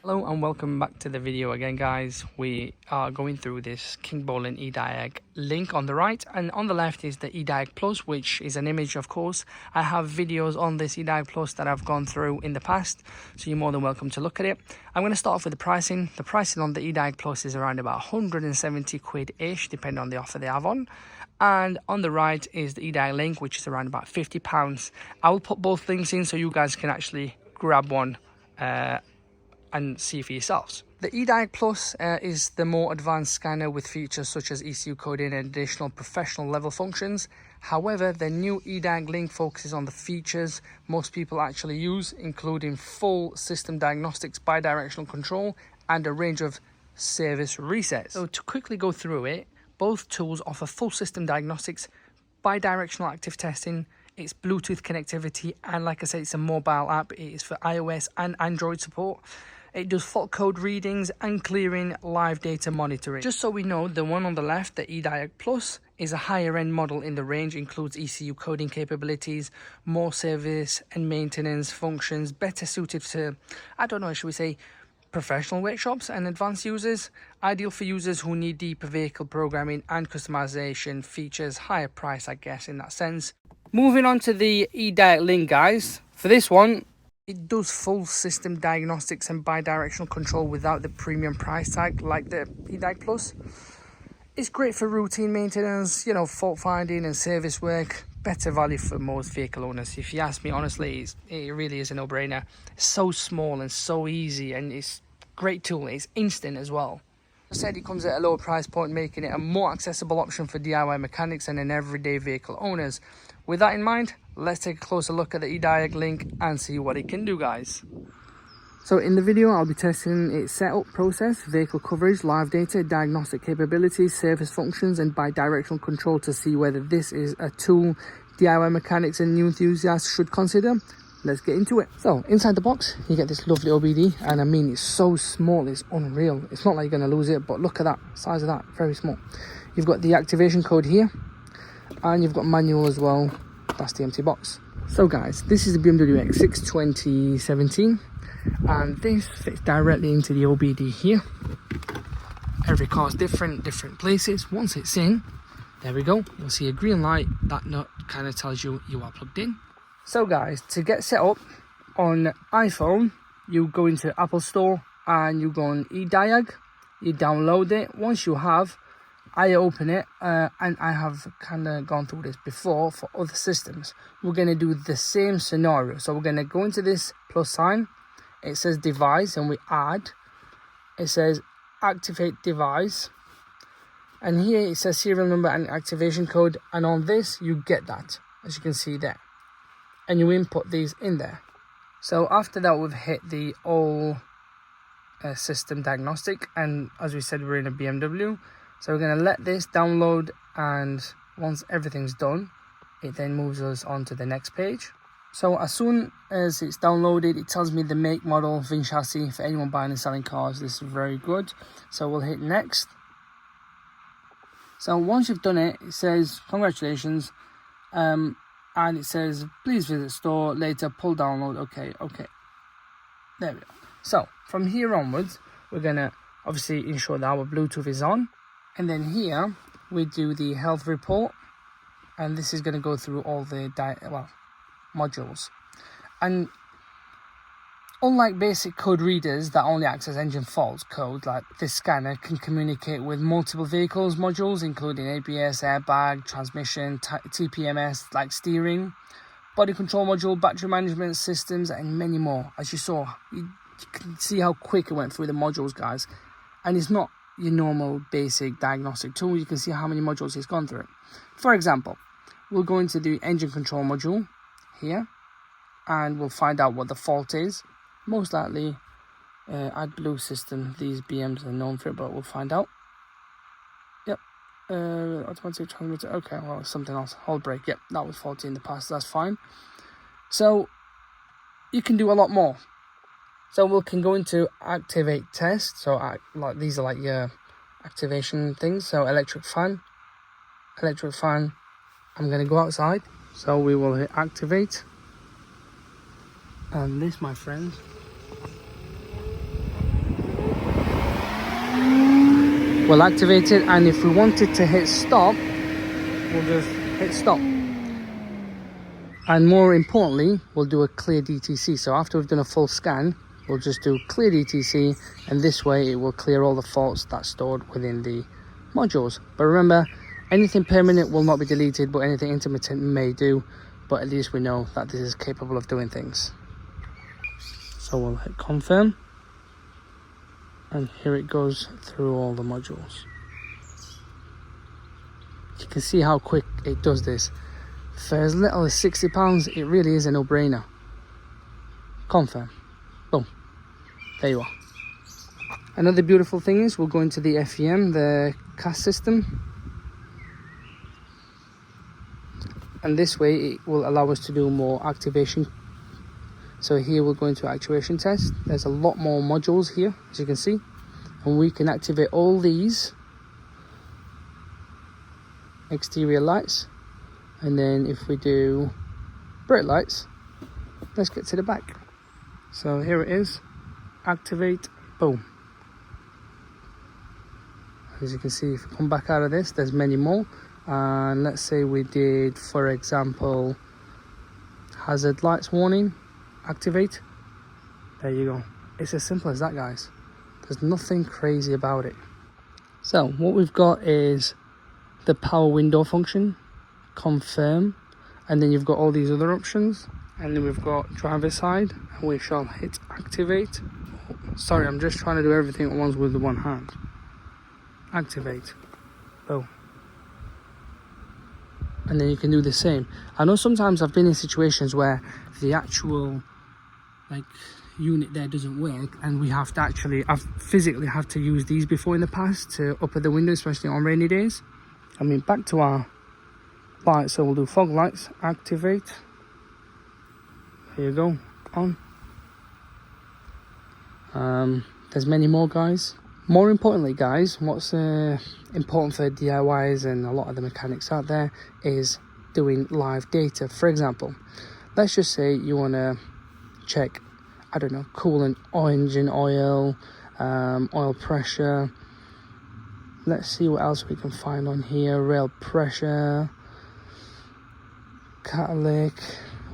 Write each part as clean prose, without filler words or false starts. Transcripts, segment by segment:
Hello and welcome back to the video again, guys. We are going through this Kingbolen Ediag link on the right, and on the left is the Ediag Plus, which is an image, of course. I have videos on this Ediag Plus that I've gone through in the past, so you're more than welcome to look at it. I'm going to start off with the pricing. The pricing on the Ediag Plus is around about 170 quid-ish, depending on the offer they have on. And on the right is the Ediag link, which is around about £50. I will put both links in so you guys can actually grab one and see for yourselves. The Ediag Plus is the more advanced scanner with features such as ECU coding and additional professional level functions. However, the new Ediag Link focuses on the features most people actually use, including full system diagnostics, bi-directional control, and a range of service resets. So to quickly go through it, both tools offer full system diagnostics, bi-directional active testing, it's Bluetooth connectivity, and like I said, it's a mobile app. It is for iOS and Android support. It does fault code readings and clearing live data monitoring. Just so we know, the one on the left, the Ediag Plus, is a higher end model in the range, includes ECU coding capabilities, more service and maintenance functions, better suited to, I don't know, should we say, professional workshops and advanced users, ideal for users who need deeper vehicle programming and customization features, higher price, I guess, in that sense. Moving on to the Ediag Link, guys. For this one, it does full system diagnostics and bi-directional control without the premium price tag like the Ediag Plus. It's great for routine maintenance, you know, fault finding and service work. Better value for most vehicle owners. If you ask me, honestly, it really is a no-brainer. It's so small and so easy, and it's a great tool. It's instant as well. As I said, it comes at a lower price point, making it a more accessible option for DIY mechanics and everyday vehicle owners. With that in mind, let's take a closer look at the Ediag Link and see what it can do, guys. So in the video, I'll be testing its setup process, vehicle coverage, live data, diagnostic capabilities, service functions, and bi-directional control to see whether this is a tool DIY mechanics and new enthusiasts should consider. Let's get into it. So inside the box, you get this lovely OBD, and I mean, it's so small, it's unreal. It's not like you're going to lose it, but look at that, size of that, very small. You've got the activation code here, and you've got manual as well. That's the empty box. So guys, this is the BMW X6 2017, and this fits directly into the OBD here. Every car is different places. Once it's in, there we go, you'll see a green light. That note kind of tells you you are plugged in. So guys, to get set up on iPhone, you go into Apple Store and you go on Ediag, you download it. Once you have, I open it, and I have kind of gone through this before for other systems. We're going to do the same scenario. So we're going to go into this plus sign. It says device, and we add. It says activate device. And here it says serial number and activation code. And on this, you get that, as you can see there. And you input these in there. So after that, we've hit the all system diagnostic. And as we said, we're in a BMW. So we're going to let this download, and once everything's done, it then moves us on to the next page. So as soon as it's downloaded, it tells me the make, model, VIN chassis for anyone buying and selling cars. This is very good. So we'll hit next. So once you've done it, it says congratulations, and it says please visit store later, pull download. Okay, there we go. So from here onwards, we're going to obviously ensure that our Bluetooth is on. And then here we do the health report, and this is going to go through all the modules. And unlike basic code readers that only access engine faults code, like this scanner can communicate with multiple vehicles modules, including ABS, airbag, transmission, TPMS, like steering, body control module, battery management systems, and many more. As you saw, you can see how quick it went through the modules, guys. And it's not your normal basic diagnostic tool. You can see how many modules it's gone through. For example, we'll go into the engine control module here, and we'll find out what the fault is. Most likely AdBlue system. These BMs are known for it, but we'll find out. Yep, automatic transmitter. Okay, well, it's something else. Hold brake. Yep, that was faulty in the past. That's fine. So you can do a lot more. So we can go into activate test. So like these are like your activation things. So electric fan. I'm going to go outside. So we will hit activate. And this, my friends, we'll activate it, and if we wanted to hit stop, we'll just hit stop. And more importantly, we'll do a clear DTC. So after we've done a full scan, we'll just do clear DTC, and this way it will clear all the faults that's stored within the modules. But remember, anything permanent will not be deleted, but anything intermittent may do. But at least we know that this is capable of doing things. So we'll hit confirm, and here it goes through all the modules. You can see how quick it does this. For as little as £60, it really is a no-brainer. Confirm. Boom. There you are. Another beautiful thing is we'll go into the FEM, the CAS system. And this way it will allow us to do more activation. So here we'll go into actuation test. There's a lot more modules here, as you can see. And we can activate all these exterior lights. And then if we do brake lights, let's get to the back. So here it is, activate, boom. As you can see, if we come back out of this, there's many more. And let's say we did, for example, hazard lights warning, activate. There you go. It's as simple as that, guys. There's nothing crazy about it. So what we've got is the power window function, confirm, and then you've got all these other options, and then we've got driver side, and we shall hit activate. Sorry, I'm just trying to do everything at once with the one hand. Activate. Boom. And then you can do the same. I know sometimes I've been in situations where the actual unit there doesn't work, and we have to actually, I've physically had to use these before in the past to up at the window, especially on rainy days. I mean, back to our lights, so we'll do fog lights, activate. There you go, on. There's many more, guys. More importantly, guys, what's important for DIYs and a lot of the mechanics out there is doing live data. For example, let's just say you want to check, I don't know, coolant, engine oil, oil pressure. Let's see what else we can find on here. Rail pressure, catalytic,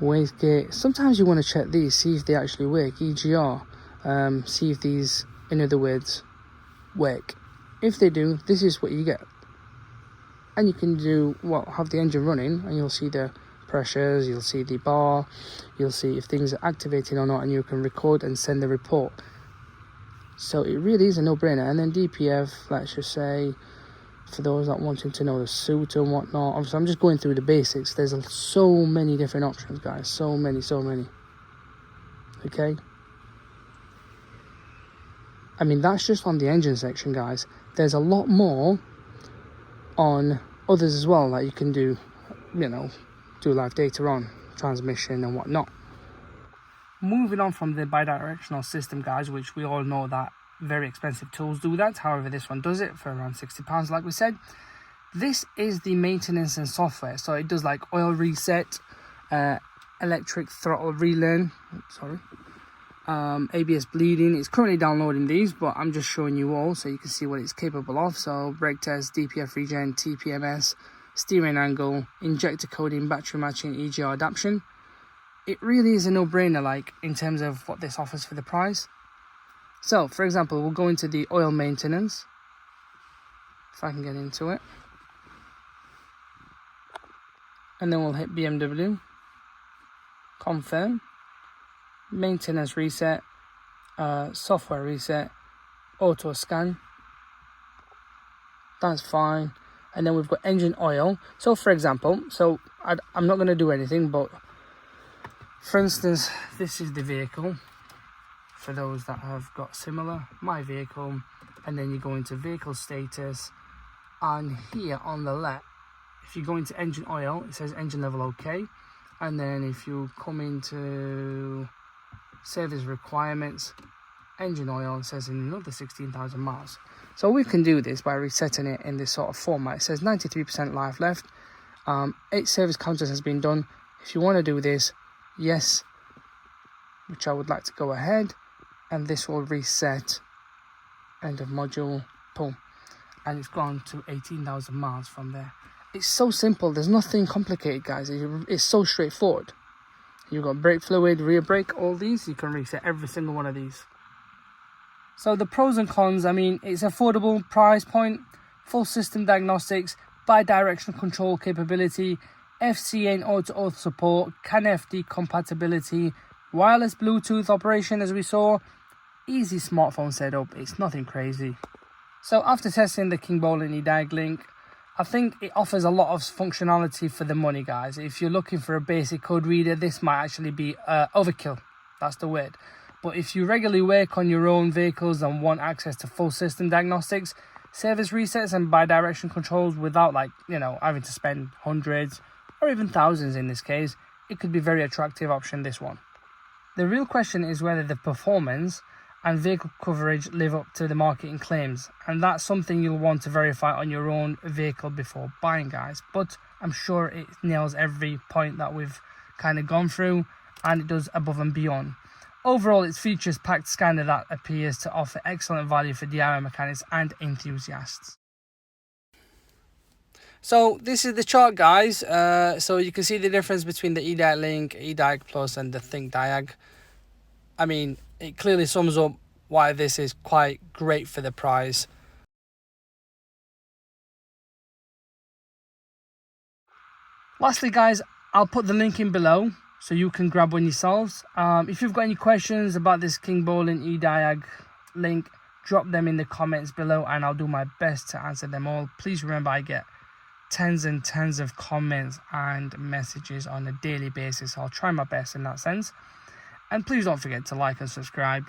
wastegate. Sometimes you want to check these, see if they actually work. EGR, see if these, in other words, work. If they do, this is what you get. And you can do, well, have the engine running, and you'll see the pressures, you'll see the bar, you'll see if things are activated or not, and you can record and send the report. So it really is a no-brainer. And then DPF, let's just say, for those that wanting to know the suit and whatnot, obviously I'm just going through the basics. There's so many different options, guys, so many. Okay, I mean, that's just on the engine section, guys. There's a lot more on others as well that you can do, you know, do live data on, transmission and whatnot. Moving on from the bi-directional system, guys, which we all know that very expensive tools do that. However, this one does it for around £60, like we said. This is the maintenance and software. So it does like oil reset, electric throttle relearn, ABS bleeding. It's currently downloading these, but I'm just showing you all so you can see what it's capable of. So brake test, DPF regen, TPMS, steering angle, injector coding, battery matching, EGR adaptation. It really is a no-brainer, like, in terms of what this offers for the price. So, for example, we'll go into the oil maintenance. If I can get into it. And then we'll hit BMW. Confirm. Maintenance reset. Software reset. Auto scan. That's fine. And then we've got engine oil. So, for example, I'm not going to do anything, but for instance, this is the vehicle, for those that have got similar, my vehicle, and then you go into vehicle status, and here on the left, if you go into engine oil, it says engine level okay, and then if you come into service requirements, engine oil, it says in another 16,000 miles. So we can do this by resetting it in this sort of format. It says 93% life left, 8 service counters has been done. If you want to do this, yes, which I would like to go ahead, and this will reset, end of module, boom. and it's gone to 18,000 miles from there. It's so simple. There's nothing complicated, guys. It's so straightforward. You've got brake fluid, rear brake, all these. You can reset every single one of these. So the pros and cons, I mean, it's affordable price point, full system diagnostics, bi-directional control capability, FCA and auto support, CAN FD compatibility, wireless Bluetooth operation as we saw, easy smartphone setup. It's nothing crazy. So after testing the Kingbolen Ediag link, I think it offers a lot of functionality for the money, guys. If you're looking for a basic code reader, this might actually be overkill. That's the word. But if you regularly work on your own vehicles and want access to full system diagnostics, service resets and bi-directional controls without, like, you know, having to spend hundreds or even thousands in this case, it could be a very attractive option, this one. The real question is whether the performance and vehicle coverage live up to the marketing claims, and that's something you'll want to verify on your own vehicle before buying, guys. But I'm sure it nails every point that we've kind of gone through, and it does above and beyond. Overall, its features packed scanner that appears to offer excellent value for DIY mechanics and enthusiasts. So this is the chart, guys. So you can see the difference between the Ediag link, Ediag Plus, and the Thinkdiag. I mean, it clearly sums up why this is quite great for the price. Lastly, guys, I'll put the link in below so you can grab one yourselves. If you've got any questions about this Kingbolen Ediag link, drop them in the comments below and I'll do my best to answer them all. Please remember, I get tens and tens of comments and messages on a daily basis. I'll try my best in that sense. And please don't forget to like and subscribe.